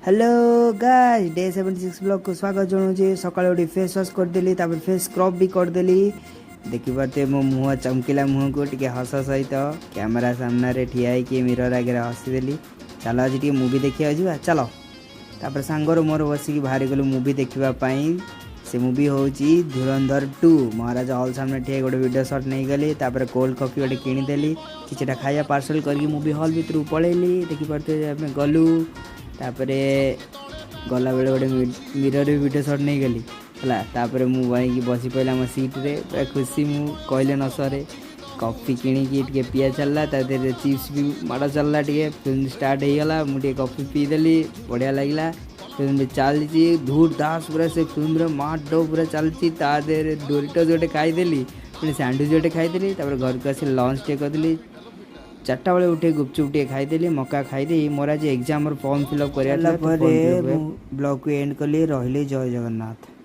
Hello guys day 76 blog को स्वागत जनाऊँ। सकाल उठी फेस वाश करदेली फेस स्क्रब भी करदेली। देखिपे मो मुह चमकिला मुह को टे हस सहित कैमेरा सामने ठिया होगी मिरर आगे हसीदेली। चलो आज टे मुवी देखा जा चलो। तापर सांगर मोर बसिक बाहरी गलु मुवी देखापी। से मुवी हूँ धुरंधर 2। महाराज हॉल सामने ठिया गोटे वीडियो शॉट नहीं गली। कोल्ड कॉफी गोटे किनीदेली किटा खाया पार्सल करके मुवी हॉल भर पलैली। देखिपे गलु तापरे गला बेले गोटे मिरर वीडियो शॉट नहीं गली है। मु भाई बसी पड़ा आम सीट्रे पूरा खुशी मु कहले न सरे। कॉफी किणी पिया चलला चिप्स भी माड़ चलला। फिल्म स्टार्ट हो गला मुझे कॉफी पीदेली बढ़िया लगला। फिल्म चलती धूर दास पूरा से फिल्म माड पूरा चलती। डोरिटोस गोटे खाईदेली फिर सैंडविच गोटे खाईदेली। घर को आसी लंच टे करी 4टा बेले उठे गुपचुप टे खाईदेली मका खाईदे मोर आज एग्जाम फॉर्म फिलअप कर ब्लॉग को एंड कली रही। जय जगन्नाथ।